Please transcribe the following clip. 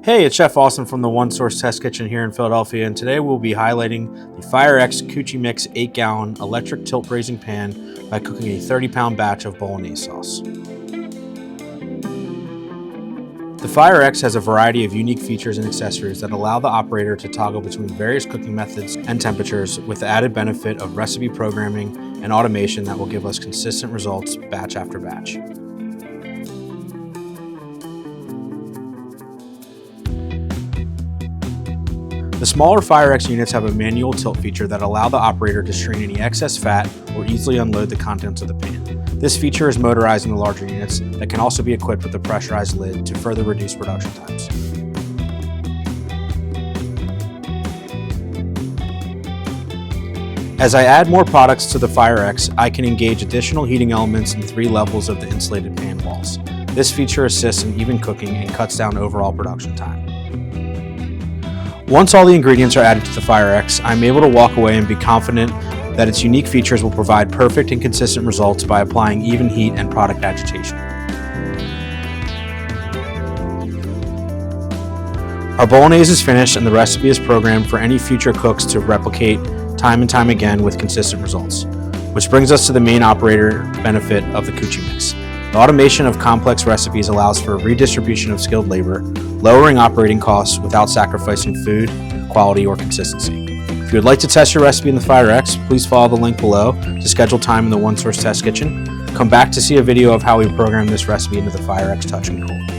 Hey, it's Chef Austin from the One Source Test Kitchen here in Philadelphia, and today we'll be highlighting the Firex Cucimix 8-gallon electric tilt braising pan by cooking a 30-pound batch of Bolognese sauce. The Firex has a variety of unique features and accessories that allow the operator to toggle between various cooking methods and temperatures, with the added benefit of recipe programming and automation that will give us consistent results batch after batch. The smaller Firex units have a manual tilt feature that allow the operator to strain any excess fat or easily unload the contents of the pan. This feature is motorized in the larger units that can also be equipped with a pressurized lid to further reduce production times. As I add more products to the Firex, I can engage additional heating elements in 3 levels of the insulated pan walls. This feature assists in even cooking and cuts down overall production time. Once all the ingredients are added to the Firex, I'm able to walk away and be confident that its unique features will provide perfect and consistent results by applying even heat and product agitation. Our Bolognese is finished and the recipe is programmed for any future cooks to replicate time and time again with consistent results. Which brings us to the main operator benefit of the Cucimix. The automation of complex recipes allows for redistribution of skilled labor, lowering operating costs without sacrificing food, quality, or consistency. If you would like to test your recipe in the Firex, please follow the link below to schedule time in the One Source Test Kitchen. Come back to see a video of how we program this recipe into the Firex Touch and Cool.